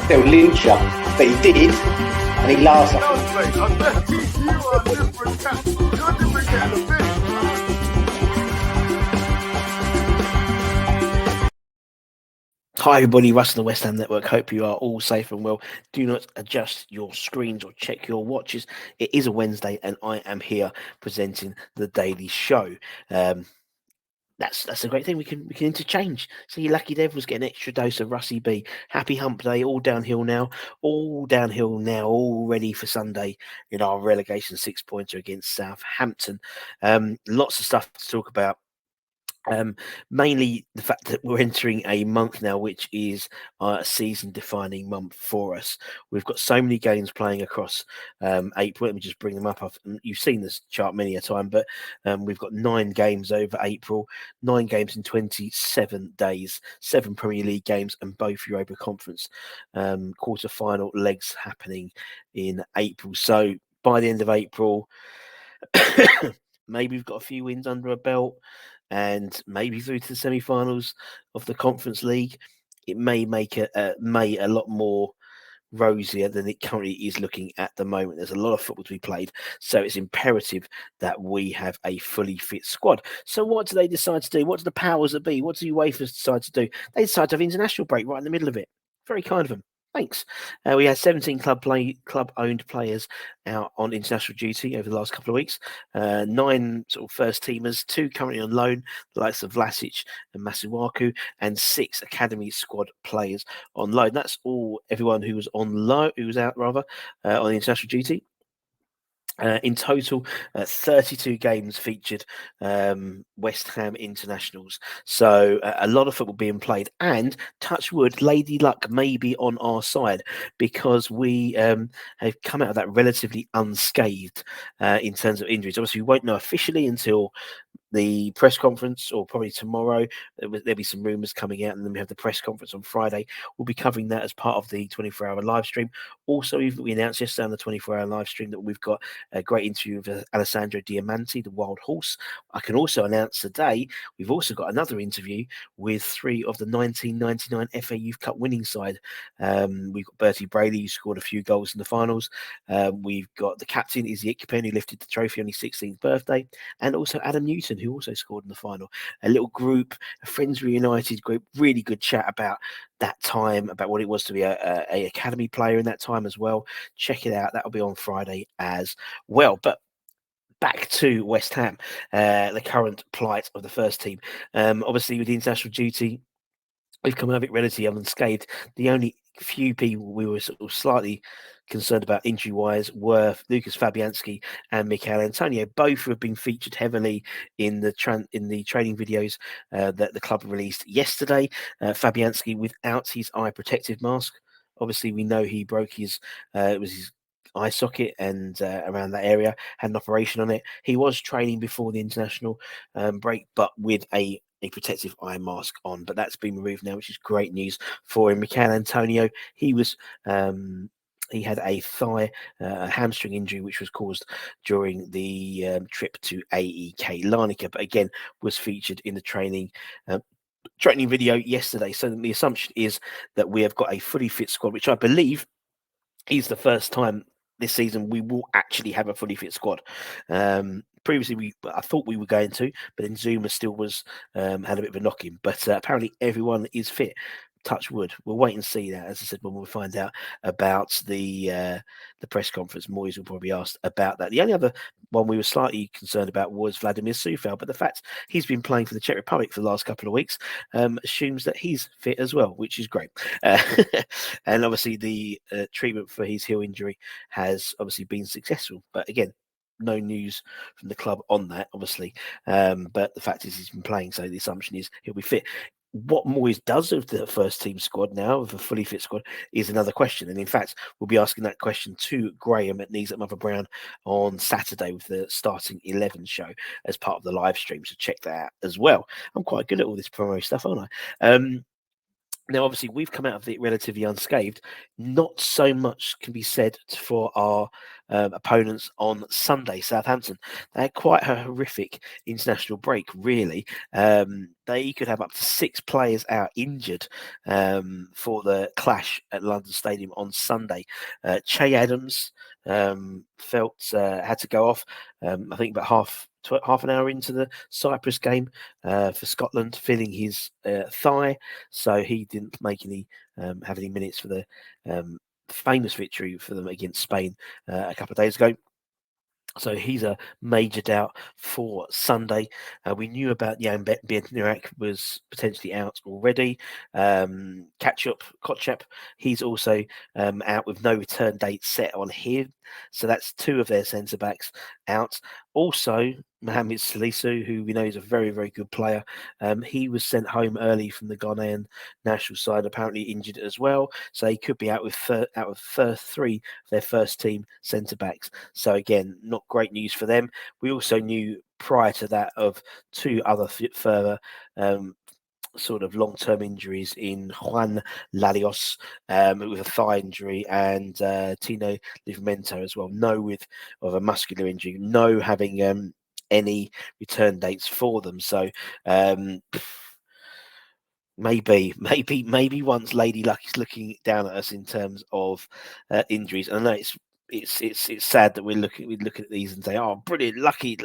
they'll lynch you. But he did, and he laughs at Hi everybody, Russ and the West Ham Network. Hope you are all safe and well. Do not adjust your screens or check your watches. It is a Wednesday and I am here presenting the daily show. That's a great thing. We can interchange. See, lucky Devils get an extra dose of Russie B. Happy Hump Day. All downhill now. All ready for Sunday in our relegation 6-pointer against Southampton. Lots of stuff to talk about. Mainly the fact that we're entering a month now, which is a season-defining month for us. We've got so many games playing across April. Let me just bring them up. You've seen this chart many a time, but we've got 9 games over April, 9 games in 27 days, 7 Premier League games, and both Europa Conference quarter-final legs happening in April. So by the end of April, maybe we've got a few wins under a belt, and maybe through to the semi-finals of the Conference League. It may make May a lot more rosier than it currently is looking at the moment. There's a lot of football to be played, so it's imperative that we have a fully fit squad. So what do they decide to do? What do the powers that be? What do UEFA decide to do? They decide to have an international break right in the middle of it. Very kind of them. Thanks. We had 17 club-owned players out on international duty over the last couple of weeks. 9 sort of first teamers, 2 currently on loan, the likes of Vlasic and Masuaku, and 6 academy squad players on loan. That's all. Everyone who was on loan, who was out rather on international duty. In total, 32 games featured West Ham internationals. So a lot of football being played. And touch wood, Lady Luck may be on our side because we have come out of that relatively unscathed in terms of injuries. Obviously, we won't know officially until the press conference, or probably tomorrow. There'll be some rumours coming out, and then we have the press conference on Friday. We'll be covering that as part of the 24-hour live stream. Also, we announced yesterday on the 24-hour live stream that we've got a great interview with Alessandro Diamanti, the Wild Horse. I can also announce today we've also got another interview with 3 of the 1999 FA Youth Cup winning side. We've got Bertie Braley, who scored a few goals in the finals. We've got the captain, Izzy Ikpen, who lifted the trophy on his 16th birthday, and also Adam Newton, who also scored in the final. A little group, a Friends Reunited group, really good chat about that time, about what it was to be a academy player in that time as well. Check it out. That'll be on Friday as well. But back to West Ham, the current plight of the first team. Obviously, with the international duty, we've come out of it relatively unscathed. The only few people we were sort of slightly concerned about injury-wise were Lucas Fabianski and Michail Antonio, both who have been featured heavily in the training videos that the club released yesterday. Fabianski without his eye protective mask. Obviously, we know he broke his eye socket and around that area, had an operation on it. He was training before the international break, but with a protective eye mask on, but that's been removed now, which is great news for him. Michail Antonio, he had a thigh hamstring injury, which was caused during the trip to AEK Larnaca, but again was featured in the training video yesterday. So the assumption is that we have got a fully fit squad, which I believe is the first time this season we will actually have a fully fit squad. Previously, I thought we were going to, but then Zuma still had a bit of a knock-in. But apparently, everyone is fit. Touch wood. We'll wait and see that. As I said, when we find out about the press conference, Moyes will probably ask about that. The only other one we were slightly concerned about was Vladimir Sufal, but the fact he's been playing for the Czech Republic for the last couple of weeks assumes that he's fit as well, which is great. And obviously, the treatment for his heel injury has obviously been successful. But again, no news from the club on that, obviously. But the fact is he's been playing, so the assumption is he'll be fit. What Moyes does with the first team squad now, with a fully fit squad, is another question. And in fact, we'll be asking that question to Graham at Knees at Mother Brown on Saturday with the starting 11 show as part of the live stream. So check that out as well. I'm quite good at all this promo stuff, aren't I? Now, obviously, we've come out of it relatively unscathed. Not so much can be said for our opponents on Sunday, Southampton. They had quite a horrific international break, really. They could have up to 6 players out injured for the clash at London Stadium on Sunday. Che Adams felt had to go off, I think, about half an hour into the Cyprus game for Scotland, feeling his thigh, so he didn't make any have any minutes for the famous victory for them against Spain a couple of days ago. So he's a major doubt for Sunday. We knew about Jan Bednarek was potentially out already. Kochep, he's also out with no return date set on him. So that's 2 of their centre backs out. Also, Mohamed Salisu, who we know is a very, very good player. He was sent home early from the Ghanaian national side, apparently injured as well. So he could be out with first 3 of their first team centre backs. So again, not great news for them. We also knew prior to that of 2 other further sort of long-term injuries in Juan Lalios with a thigh injury and Tino Livramento as well. No of a muscular injury. No having any return dates for them. So maybe once Lady Luck is looking down at us in terms of injuries. And I know it's sad that we look at these and say, oh, brilliant, lucky.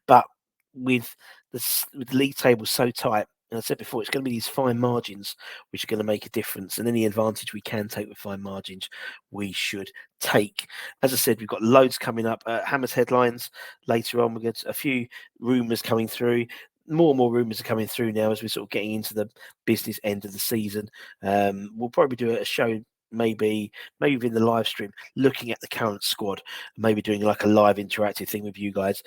But with the league table so tight, and I said before, it's going to be these fine margins which are going to make a difference. And any advantage we can take with fine margins, we should take. As I said, we've got loads coming up. Hammer's headlines later on. We've got a few rumours coming through. More and more rumours are coming through now as we're sort of getting into the business end of the season. We'll probably do a show maybe in the live stream looking at the current squad, maybe doing like a live interactive thing with you guys,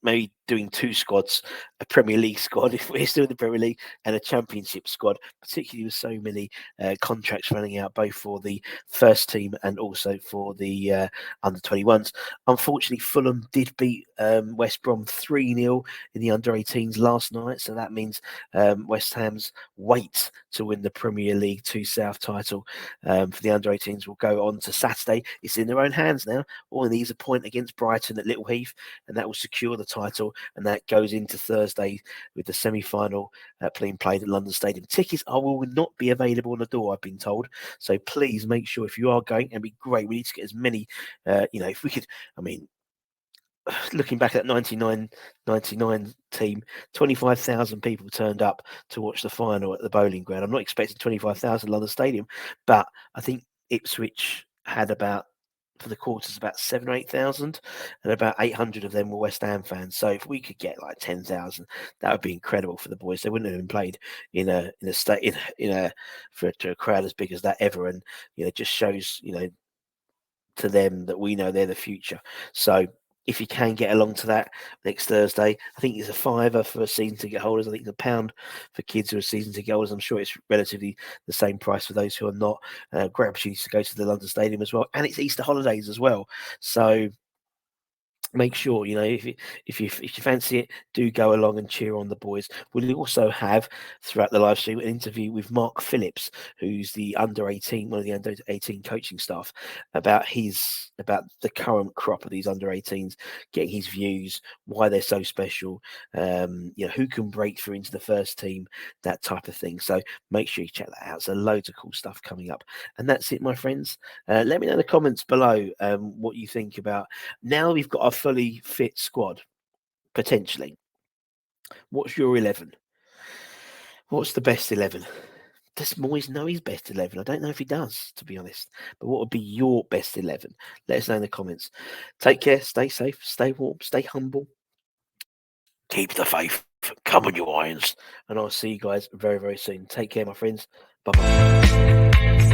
maybe doing 2 squads, a Premier League squad if we're still in the Premier League, and a Championship squad, particularly with so many contracts running out, both for the first team and also for the under-21s. Unfortunately, Fulham did beat West Brom 3-0 in the under-18s last night, so that means West Ham's wait to win the Premier League 2 South title for the under-18s will go on to Saturday. It's in their own hands now. All it needs a point against Brighton at Little Heath, and that will secure the title, and that goes into Thursday with the semi-final being played at London Stadium. Tickets will not be available on the door, I've been told, so please make sure if you are going, it'd be great. We need to get as many, if we could, looking back at that 99 team, 25,000 people turned up to watch the final at the Bowling Ground. I'm not expecting 25,000 London Stadium, but I think Ipswich had for the quarters about 7,000 or 8,000, and about 800 of them were West Ham fans. So if we could get like 10,000, that would be incredible for the boys. They wouldn't have been played to a crowd as big as that ever, and it just shows to them that we know they're the future. So if you can get along to that next Thursday, I think it's a £5 for season ticket holders. I think it's £1 for kids who are season ticket holders. I'm sure it's relatively the same price for those who are not. Great opportunity to go to the London Stadium as well, and it's Easter holidays as well. So make sure if you fancy it, do go along and cheer on the boys. We'll also have throughout the live stream an interview with Mark Phillips, who's the one of the under 18 coaching staff, about the current crop of these under 18s, getting his views, why they're so special, who can break through into the first team, that type of thing. So make sure you check that out. So loads of cool stuff coming up, and that's it, my friends. Let me know in the comments below what you think about now we've got a fully fit squad, potentially. What's your 11? What's the best 11? Does Moyes know his best 11? I don't know if he does, to be honest. But what would be your best 11? Let us know in the comments. Take care, stay safe, stay warm, stay humble. Keep the faith. Come on, you irons. And I'll see you guys very, very soon. Take care, my friends. Bye-bye.